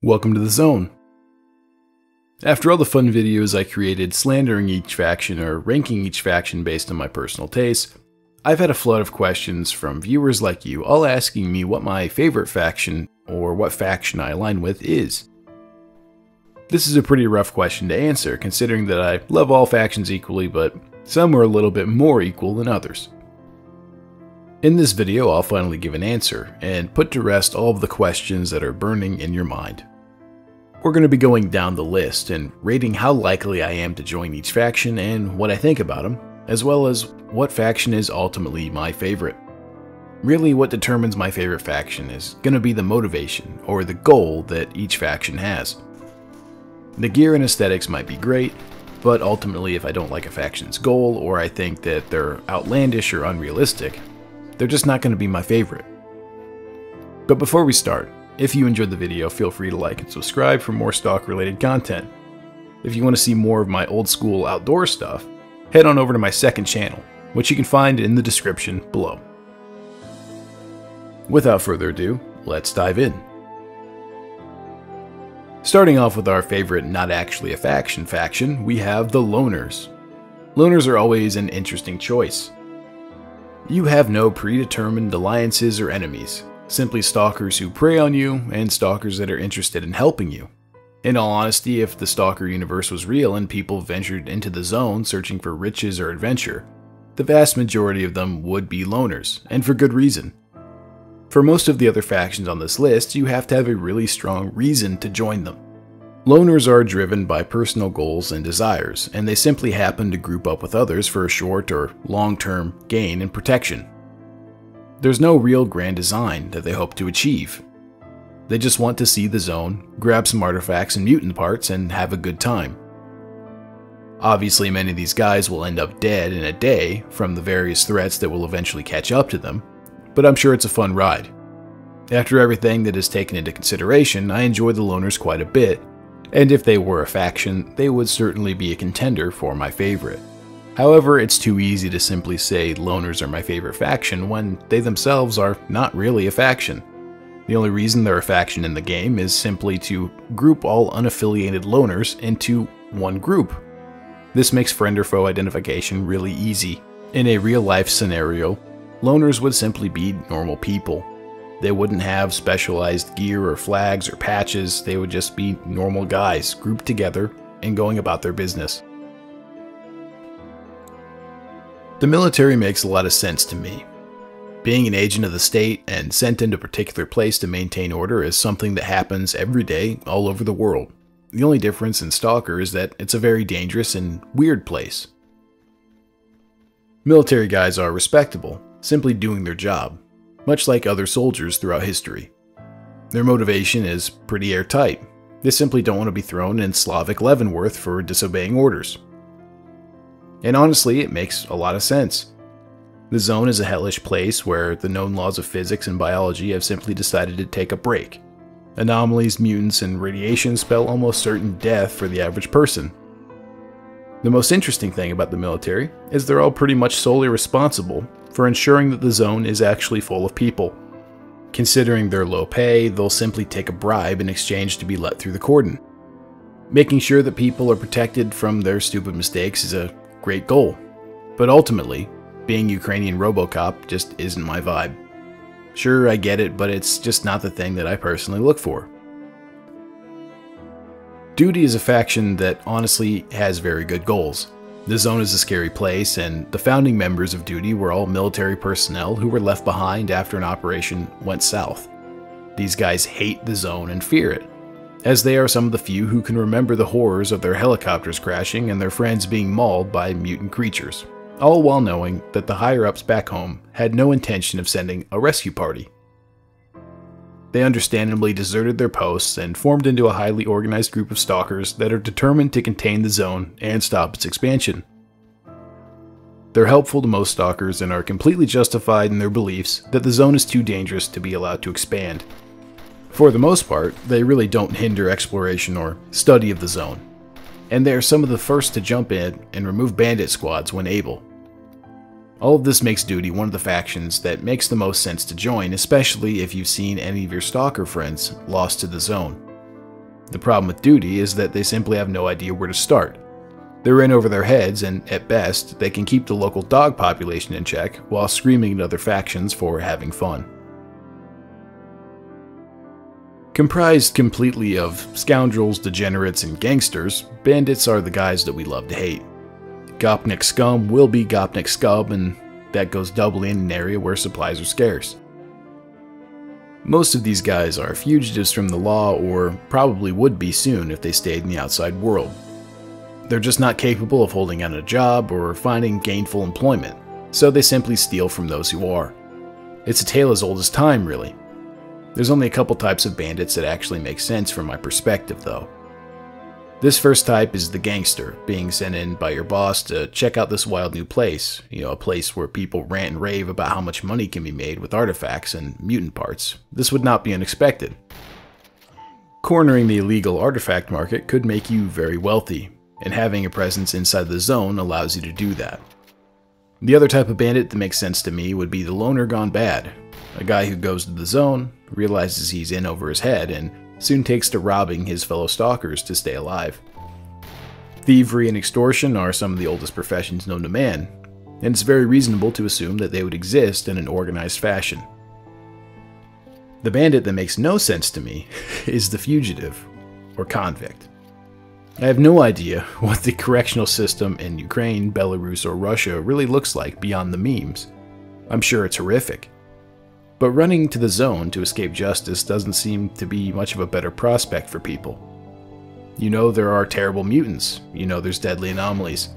Welcome to the Zone. After all the fun videos I created slandering each faction or ranking each faction based on my personal taste, I've had a flood of questions from viewers like you all asking me what my favorite faction or what faction I align with is. This is a pretty rough question to answer considering that I love all factions equally, but some are a little bit more equal than others. In this video, I'll finally give an answer and put to rest all of the questions that are burning in your mind. We're going to be going down the list and rating how likely I am to join each faction and what I think about them, as well as what faction is ultimately my favorite. Really, what determines my favorite faction is going to be the motivation or the goal that each faction has. The gear and aesthetics might be great, but ultimately if I don't like a faction's goal or I think that they're outlandish or unrealistic, they're just not going to be my favorite. But before we start, if you enjoyed the video, feel free to like and subscribe for more Stalker-related content. If you want to see more of my old school outdoor stuff, head on over to my second channel, which you can find in the description below. Without further ado, let's dive in. Starting off with our favorite not actually a faction, we have the Loners. Loners are always an interesting choice. You have no predetermined alliances or enemies. Simply stalkers who prey on you, and stalkers that are interested in helping you. In all honesty, if the stalker universe was real and people ventured into the zone searching for riches or adventure, the vast majority of them would be loners, and for good reason. For most of the other factions on this list, you have to have a really strong reason to join them. Loners are driven by personal goals and desires, and they simply happen to group up with others for a short or long-term gain and protection. There's no real grand design that they hope to achieve. They just want to see the zone, grab some artifacts and mutant parts, and have a good time. Obviously, many of these guys will end up dead in a day from the various threats that will eventually catch up to them, but I'm sure it's a fun ride. After everything that is taken into consideration, I enjoy the Loners quite a bit, and if they were a faction, they would certainly be a contender for my favorite. However, it's too easy to simply say Loners are my favorite faction when they themselves are not really a faction. The only reason they're a faction in the game is simply to group all unaffiliated Loners into one group. This makes friend or foe identification really easy. In a real-life scenario, Loners would simply be normal people. They wouldn't have specialized gear or flags or patches, they would just be normal guys grouped together and going about their business. The military makes a lot of sense to me. Being an agent of the state and sent into a particular place to maintain order is something that happens every day all over the world. The only difference in Stalker is that it's a very dangerous and weird place. Military guys are respectable, simply doing their job, much like other soldiers throughout history. Their motivation is pretty airtight. They simply don't want to be thrown in Slavic Leavenworth for disobeying orders. And honestly, it makes a lot of sense. The zone is a hellish place where the known laws of physics and biology have simply decided to take a break. Anomalies, mutants, and radiation spell almost certain death for the average person. The most interesting thing about the military is they're all pretty much solely responsible for ensuring that the zone is actually full of people. Considering their low pay, they'll simply take a bribe in exchange to be let through the cordon. Making sure that people are protected from their stupid mistakes is a great goal, but ultimately, being Ukrainian RoboCop just isn't my vibe. Sure, I get it, but it's just not the thing that I personally look for. Duty is a faction that honestly has very good goals. The zone is a scary place, and the founding members of Duty were all military personnel who were left behind after an operation went south. These guys hate the zone and fear it, as they are some of the few who can remember the horrors of their helicopters crashing and their friends being mauled by mutant creatures, all while knowing that the higher-ups back home had no intention of sending a rescue party. They understandably deserted their posts and formed into a highly organized group of stalkers that are determined to contain the zone and stop its expansion. They're helpful to most stalkers and are completely justified in their beliefs that the zone is too dangerous to be allowed to expand. For the most part, they really don't hinder exploration or study of the zone, and they are some of the first to jump in and remove bandit squads when able. All of this makes Duty one of the factions that makes the most sense to join, especially if you've seen any of your stalker friends lost to the zone. The problem with duty is that they simply have no idea where to start. They're in over their heads, and at best, they can keep the local dog population in check while screaming at other factions for having fun. Comprised completely of scoundrels, degenerates, and gangsters, bandits are the guys that we love to hate. Gopnik scum will be Gopnik scum, and that goes doubly in an area where supplies are scarce. Most of these guys are fugitives from the law, or probably would be soon if they stayed in the outside world. They're just not capable of holding on a job or finding gainful employment, so they simply steal from those who are. It's a tale as old as time, really. There's only a couple types of bandits that actually make sense from my perspective, though. This first type is the gangster, being sent in by your boss to check out this wild new place, a place where people rant and rave about how much money can be made with artifacts and mutant parts. This would not be unexpected. Cornering the illegal artifact market could make you very wealthy, and having a presence inside the zone allows you to do that. The other type of bandit that makes sense to me would be the loner gone bad, a guy who goes to the zone, realizes he's in over his head, and soon takes to robbing his fellow stalkers to stay alive. Thievery and extortion are some of the oldest professions known to man, and it's very reasonable to assume that they would exist in an organized fashion. The bandit that makes no sense to me is the fugitive, or convict. I have no idea what the correctional system in Ukraine, Belarus, or Russia really looks like beyond the memes. I'm sure it's horrific. But running to the zone to escape justice doesn't seem to be much of a better prospect for people. You know there are terrible mutants, you know there's deadly anomalies.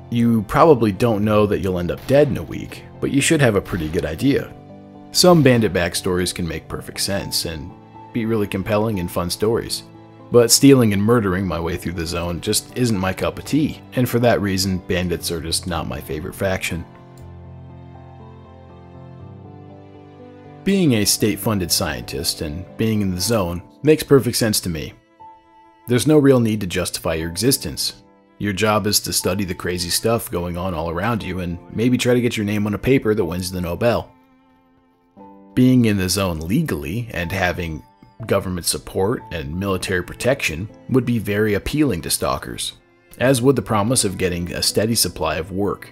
You probably don't know that you'll end up dead in a week, but you should have a pretty good idea. Some bandit backstories can make perfect sense and be really compelling and fun stories. But stealing and murdering my way through the zone just isn't my cup of tea, and for that reason, bandits are just not my favorite faction. Being a state-funded scientist and being in the zone makes perfect sense to me. There's no real need to justify your existence. Your job is to study the crazy stuff going on all around you and maybe try to get your name on a paper that wins the Nobel. Being in the zone legally and having government support and military protection would be very appealing to stalkers, as would the promise of getting a steady supply of work.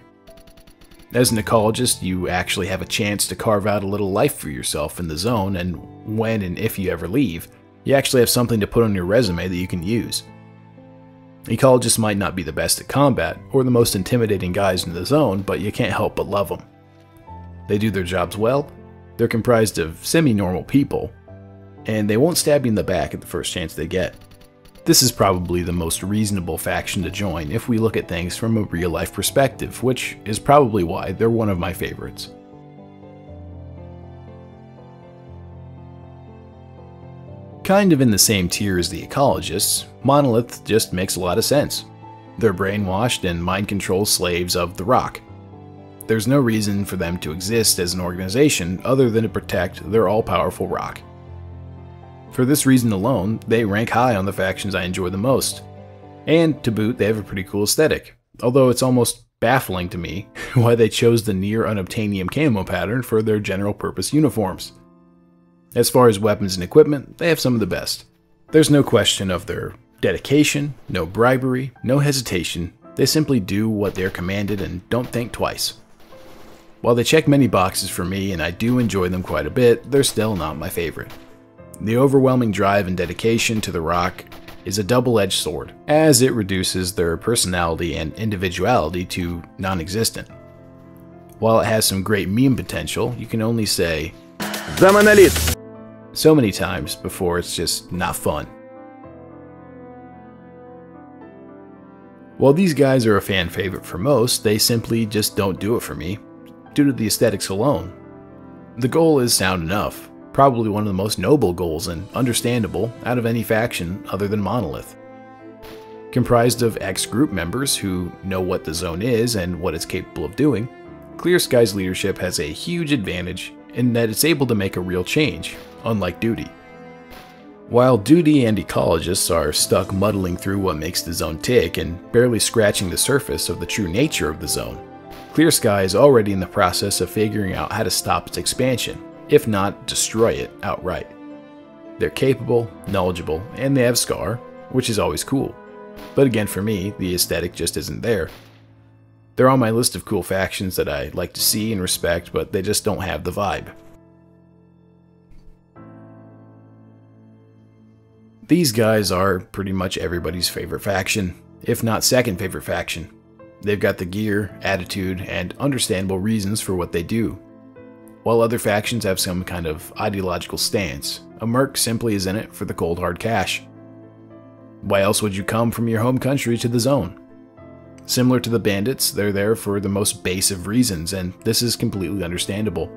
As an ecologist, you actually have a chance to carve out a little life for yourself in the zone, and when and if you ever leave, you actually have something to put on your resume that you can use. Ecologists might not be the best at combat, or the most intimidating guys in the zone, but you can't help but love them. They do their jobs well, they're comprised of semi-normal people, and they won't stab you in the back at the first chance they get. This is probably the most reasonable faction to join if we look at things from a real-life perspective, which is probably why they're one of my favorites. Kind of in the same tier as the Ecologists, Monolith just makes a lot of sense. They're brainwashed and mind-controlled slaves of the Rock. There's no reason for them to exist as an organization other than to protect their all-powerful Rock. For this reason alone, they rank high on the factions I enjoy the most. And to boot, they have a pretty cool aesthetic, although it's almost baffling to me why they chose the near unobtainium camo pattern for their general purpose uniforms. As far as weapons and equipment, they have some of the best. There's no question of their dedication, no bribery, no hesitation. They simply do what they're commanded and don't think twice. While they check many boxes for me and I do enjoy them quite a bit, they're still not my favorite. The overwhelming drive and dedication to the Rock is a double-edged sword, as it reduces their personality and individuality to non-existent. While it has some great meme potential, you can only say "The Monolith" so many times before it's just not fun. While these guys are a fan favorite for most, they simply just don't do it for me, due to the aesthetics alone. The goal is sound enough. Probably one of the most noble goals and understandable out of any faction other than Monolith. Comprised of ex-group members who know what the zone is and what it's capable of doing, Clear Sky's leadership has a huge advantage in that it's able to make a real change, unlike Duty. While Duty and Ecologists are stuck muddling through what makes the zone tick and barely scratching the surface of the true nature of the zone, Clear Sky is already in the process of figuring out how to stop its expansion, if not destroy it outright. They're capable, knowledgeable, and they have Scar, which is always cool. But again, for me, the aesthetic just isn't there. They're on my list of cool factions that I like to see and respect, but they just don't have the vibe. These guys are pretty much everybody's favorite faction, if not second favorite faction. They've got the gear, attitude, and understandable reasons for what they do. While other factions have some kind of ideological stance, a Merc simply is in it for the cold hard cash. Why else would you come from your home country to the zone? Similar to the Bandits, they're there for the most base of reasons, and this is completely understandable.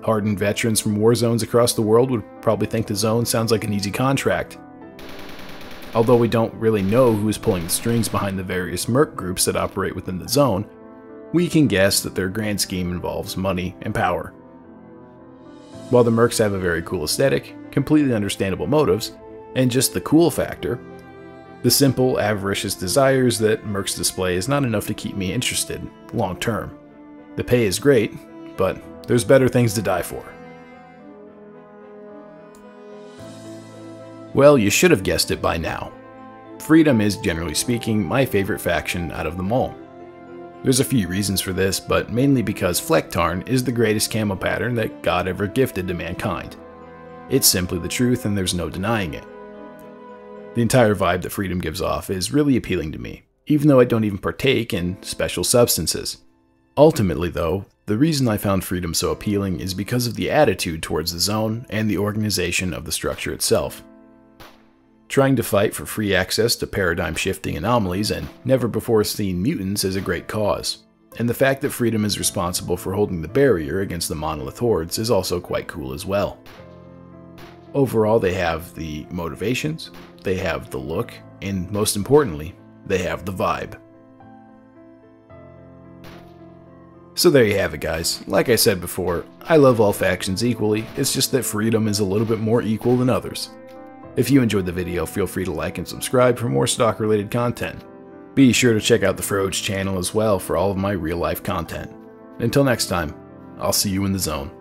Hardened veterans from war zones across the world would probably think the zone sounds like an easy contract. Although we don't really know who is pulling the strings behind the various Merc groups that operate within the zone, we can guess that their grand scheme involves money and power. While the Mercs have a very cool aesthetic, completely understandable motives, and just the cool factor, the simple, avaricious desires that Mercs display is not enough to keep me interested long term. The pay is great, but there's better things to die for. Well, you should have guessed it by now. Freedom is, generally speaking, my favorite faction out of them all. There's a few reasons for this, but mainly because Flecktarn is the greatest camo pattern that God ever gifted to mankind. It's simply the truth and there's no denying it. The entire vibe that Freedom gives off is really appealing to me, even though I don't even partake in special substances. Ultimately though, the reason I found Freedom so appealing is because of the attitude towards the zone and the organization of the structure itself. Trying to fight for free access to paradigm-shifting anomalies and never-before-seen mutants is a great cause, and the fact that Freedom is responsible for holding the barrier against the Monolith hordes is also quite cool as well. Overall, they have the motivations, they have the look, and most importantly, they have the vibe. So there you have it, guys. Like I said before, I love all factions equally, it's just that Freedom is a little bit more equal than others. If you enjoyed the video, feel free to like and subscribe for more stock-related content. Be sure to check out the Froge channel as well for all of my real-life content. Until next time, I'll see you in the zone.